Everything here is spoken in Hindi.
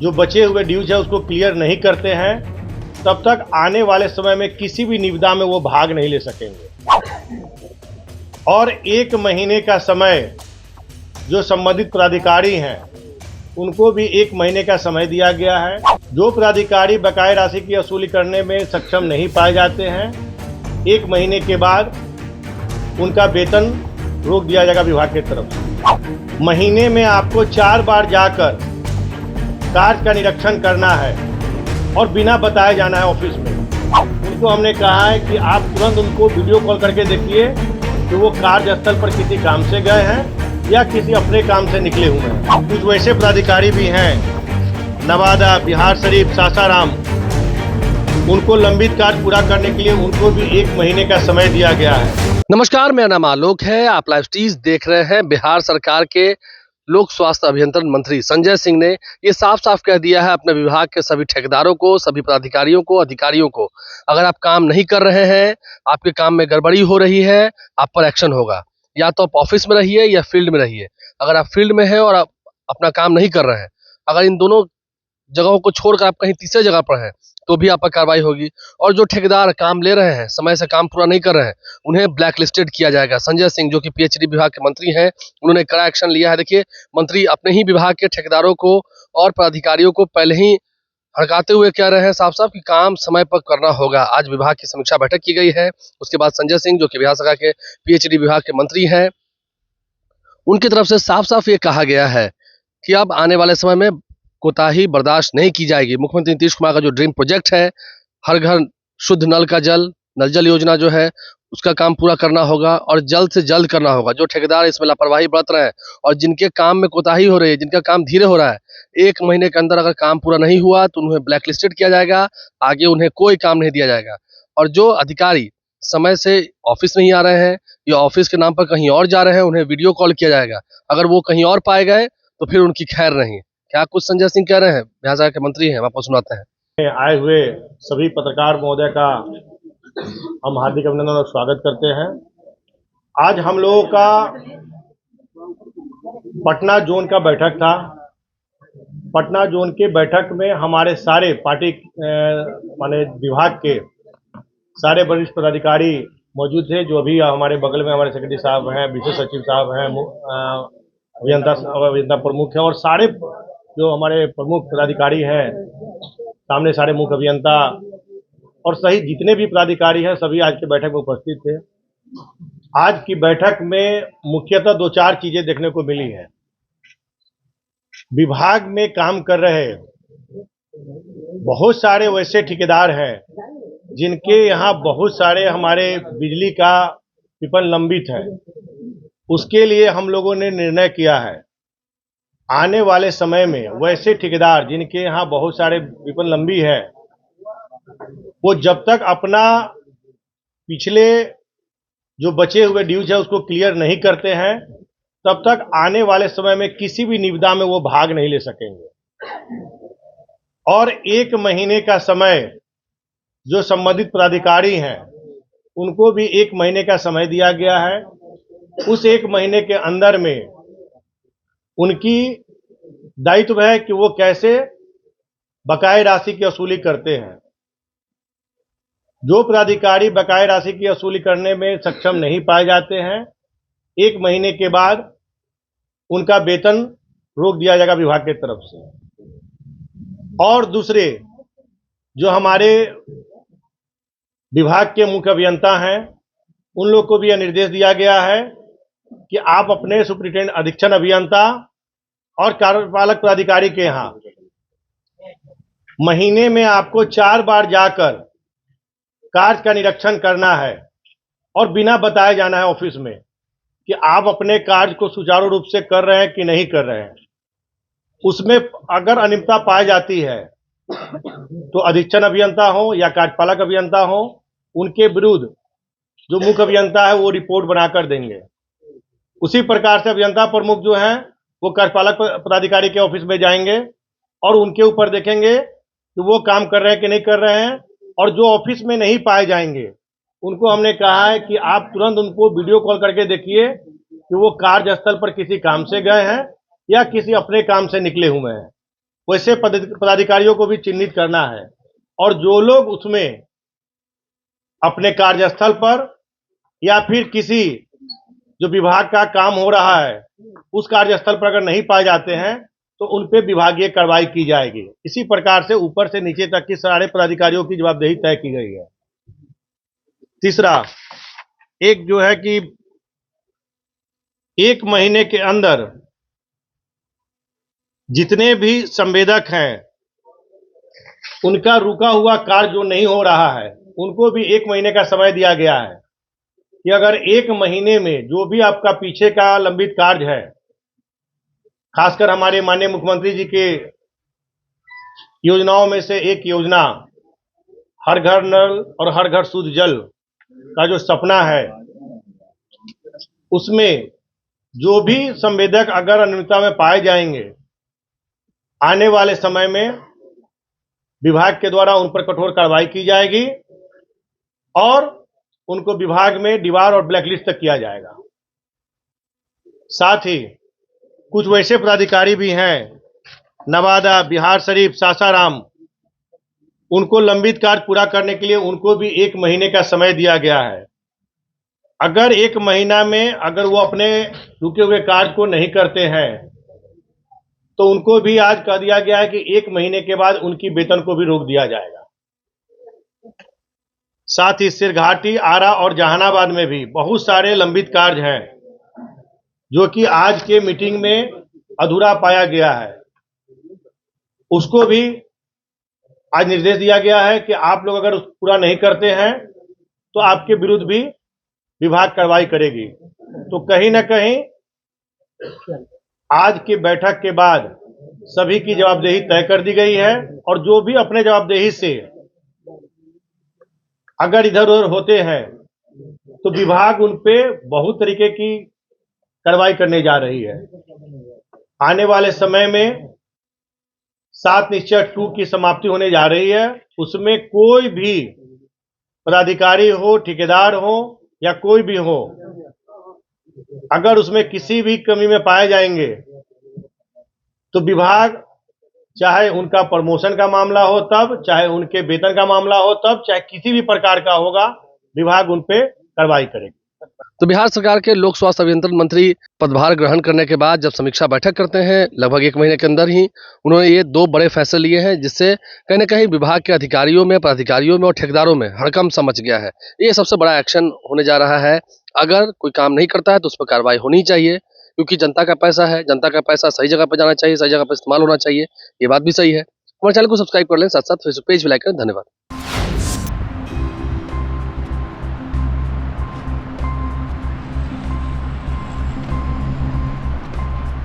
जो बचे हुए ड्यूज है उसको क्लियर नहीं करते हैं, तब तक आने वाले समय में किसी भी निविदा में वो भाग नहीं ले सकेंगे। और 1 महीने का समय जो संबंधित प्राधिकारी हैं उनको भी 1 महीने का समय दिया गया है। जो प्राधिकारी बकाया राशि की वसूली करने में सक्षम नहीं पाए जाते हैं, 1 महीने के बाद उनका वेतन रोक दिया जाएगा विभाग की तरफ से। महीने में आपको 4 बार जाकर कार्य का निरीक्षण करना है और बिना बताए जाना है ऑफिस में। उनको हमने कहा है कि आप तुरंत उनको वीडियो कॉल करके देखिए कि वो कार्यस्थल पर किसी काम से गए हैं या किसी अपने काम से निकले हुए हैं। कुछ वैसे प्राधिकारी भी हैं, नवादा, बिहार शरीफ, सासाराम, उनको लंबित कार्य पूरा करने के लिए उनको भी 1 महीने का समय दिया गया है। नमस्कार, मेरा नाम आलोक है। आप लाइव टीज देख रहे हैं। बिहार सरकार के लोक स्वास्थ्य अभियंत्रण मंत्री संजय सिंह ने ये साफ साफ कह दिया है अपने विभाग के सभी ठेकेदारों को, सभी पदाधिकारियों को, अधिकारियों को, अगर आप काम नहीं कर रहे हैं, आपके काम में गड़बड़ी हो रही है, आप पर एक्शन होगा। या तो आप ऑफिस में रहिए या फील्ड में रहिए। अगर आप फील्ड में हैं और आप अपना काम नहीं कर रहे हैं, अगर इन दोनों जगहों को छोड़कर आप कहीं तीसरे जगह पर हैं तो भी आप पर कार्रवाई होगी। और जो ठेकेदार काम ले रहे हैं, समय से काम पूरा नहीं कर रहे हैं, उन्हें ब्लैक लिस्टेड किया जाएगा। संजय सिंह जो कि पीएचडी विभाग के मंत्री हैं, उन्होंने कड़ा एक्शन लिया है। देखिए, मंत्री अपने ही विभाग के ठेकेदारों को और पदाधिकारियों को पहले ही हड़काते हुए कह रहे हैं साफ साफ कि काम समय पर करना होगा। आज विभाग की समीक्षा बैठक की गई है। उसके बाद संजय सिंह जो कि बिहार सरकार के पीएचडी विभाग के मंत्री हैं, उनकी तरफ से साफ साफ ये कहा गया है कि अब आने वाले समय में कोताही बर्दाश्त नहीं की जाएगी। मुख्यमंत्री नीतीश कुमार का जो ड्रीम प्रोजेक्ट है, हर घर शुद्ध नल का जल, नल जल योजना जो है, उसका काम पूरा करना होगा और जल्द से जल्द करना होगा। जो ठेकेदार इसमें लापरवाही बरत रहे हैं और जिनके काम में कोताही हो रही है, जिनका काम धीरे हो रहा है, 1 महीने के अंदर अगर काम पूरा नहीं हुआ तो उन्हें ब्लैक लिस्टेड किया जाएगा। आगे उन्हें कोई काम नहीं दिया जाएगा। और जो अधिकारी समय से ऑफिस नहीं आ रहे हैं या ऑफिस के नाम पर कहीं और जा रहे हैं, उन्हें वीडियो कॉल किया जाएगा। अगर वो कहीं और पाए गए तो फिर उनकी खैर नहीं। क्या कुछ संजय सिंह कह रहे हैं, बिहार सरकार के मंत्री हैं, हम आपको सुनाते हैं। आए हुए सभी पत्रकार महोदय का हम हार्दिक अभिनंदन और स्वागत करते हैं। आज हम लोगों का पटना जोन का बैठक था। पटना जोन के बैठक में हमारे सारे पार्टी माने विभाग के सारे वरिष्ठ पदाधिकारी मौजूद थे। जो अभी हमारे बगल में हमारे सेक्रेटरी साहब हैं, विशेष सचिव साहब हैं, अभियंता प्रमुख है और सारे जो हमारे प्रमुख पदाधिकारी हैं, सामने सारे मुख्य अभियंता और सही जितने भी पदाधिकारी हैं, सभी आज की बैठक में उपस्थित थे। आज की बैठक में मुख्यतः 2-4 चीजें देखने को मिली हैं। विभाग में काम कर रहे बहुत सारे वैसे ठेकेदार हैं जिनके यहाँ बहुत सारे हमारे बिजली का विपण लंबित है। उसके लिए हम लोगों ने निर्णय किया है, आने वाले समय में वैसे ठेकेदार जिनके यहाँ बहुत सारे विपण लंबी है, वो जब तक अपना पिछले जो बचे हुए ड्यूज है उसको क्लियर नहीं करते हैं, तब तक आने वाले समय में किसी भी निविदा में वो भाग नहीं ले सकेंगे। और 1 महीने का समय जो संबंधित प्राधिकारी हैं उनको भी 1 महीने का समय दिया गया है। उस 1 महीने के अंदर में उनकी दायित्व है कि वो कैसे बकाया राशि की वसूली करते हैं। जो प्राधिकारी बकाया राशि की वसूली करने में सक्षम नहीं पाए जाते हैं, 1 महीने के बाद उनका वेतन रोक दिया जाएगा विभाग की तरफ से। और दूसरे जो हमारे विभाग के मुख्य अभियंता हैं, उन लोग को भी यह निर्देश दिया गया है कि आप अपने सुपरिटेंडेंट अधीक्षण अभियंता और कार्यपालक प्राधिकारी के यहाँ महीने में आपको 4 बार जाकर कार्य का निरीक्षण करना है और बिना बताए जाना है ऑफिस में कि आप अपने कार्य को सुचारू रूप से कर रहे हैं कि नहीं कर रहे हैं। उसमें अगर अनियमितता पाई जाती है तो अधीक्षण अभियंता हो या कार्यपालक अभियंता हो, उनके विरुद्ध जो मुख्य अभियंता है वो रिपोर्ट बनाकर देंगे। उसी प्रकार से अभियंता प्रमुख जो है वो कार्यपालक पदाधिकारी के ऑफिस में जाएंगे और उनके ऊपर देखेंगे कि वो काम कर रहे हैं कि नहीं कर रहे हैं। और जो ऑफिस में नहीं पाए जाएंगे उनको हमने कहा है कि आप तुरंत उनको वीडियो कॉल करके देखिए कि वो कार्यस्थल पर किसी काम से गए हैं या किसी अपने काम से निकले हुए हैं। वैसे पदाधिकारियों को भी चिन्हित करना है, और जो लोग उसमें अपने कार्यस्थल पर या फिर किसी जो विभाग का काम हो रहा है उस कार्यस्थल पर अगर नहीं पाए जाते हैं तो उन पे विभागीय कार्रवाई की जाएगी। इसी प्रकार से ऊपर से नीचे तक की सारे पदाधिकारियों की जवाबदेही तय की गई है। तीसरा, एक जो है कि 1 महीने के अंदर जितने भी संवेदक हैं उनका रुका हुआ कार्य जो नहीं हो रहा है उनको भी 1 महीने का समय दिया गया है कि अगर 1 महीने में जो भी आपका पीछे का लंबित कार्य है, खासकर हमारे माननीय मुख्यमंत्री जी के योजनाओं में से एक योजना हर घर नल और हर घर शुद्ध जल का जो सपना है, उसमें जो भी संवेदक अगर अनियमितता में पाए जाएंगे, आने वाले समय में विभाग के द्वारा उन पर कठोर कार्रवाई की जाएगी और उनको विभाग में डीवार और ब्लैकलिस्ट तक किया जाएगा। साथ ही कुछ वैसे पदाधिकारी भी हैं, नवादा, बिहार शरीफ, सासाराम, उनको लंबित कार्य पूरा करने के लिए उनको भी 1 महीने का समय दिया गया है। अगर 1 महीना में अगर वो अपने रुके हुए कार्य को नहीं करते हैं तो उनको भी आज कह दिया गया है कि 1 महीने के बाद उनकी वेतन को भी रोक दिया जाएगा। साथ ही सिरघाटी, आरा और जहानाबाद में भी बहुत सारे लंबित कार्य हैं जो कि आज के मीटिंग में अधूरा पाया गया है। उसको भी आज निर्देश दिया गया है कि आप लोग अगर पूरा नहीं करते हैं तो आपके विरुद्ध भी विभाग कार्रवाई करेगी। तो कहीं ना कहीं आज की बैठक के बाद सभी की जवाबदेही तय कर दी गई है और जो भी अपने जवाबदेही से अगर इधर उधर होते हैं तो विभाग उन पे बहुत तरीके की कार्रवाई करने जा रही है। आने वाले समय में 7 निश्चय 2 की समाप्ति होने जा रही है। उसमें कोई भी पदाधिकारी हो, ठेकेदार हो या कोई भी हो, अगर उसमें किसी भी कमी में पाए जाएंगे तो विभाग, चाहे उनका प्रमोशन का मामला हो तब, चाहे उनके वेतन का मामला हो तब, चाहे किसी भी प्रकार का होगा, विभाग उन पे कार्रवाई करेगा। तो बिहार सरकार के लोक स्वास्थ्य अभियंत्रण मंत्री पदभार ग्रहण करने के बाद जब समीक्षा बैठक करते हैं, लगभग 1 महीने के अंदर ही उन्होंने ये 2 बड़े फैसले लिए हैं, जिससे कहीं ना कहीं विभाग के अधिकारियों में, पदाधिकारियों में और ठेकेदारों में हड़कंप समझ गया है। ये सबसे बड़ा एक्शन होने जा रहा है। अगर कोई काम नहीं करता है तो उस पर कार्रवाई होनी चाहिए, क्योंकि जनता का पैसा है, जनता का पैसा सही जगह पर जाना चाहिए, सही जगह पर इस्तेमाल होना चाहिए। ये बात भी सही है। हमारे चैनल को सब्सक्राइब कर लें, साथ साथ फेसबुक पेज भी लाइक करें। धन्यवाद।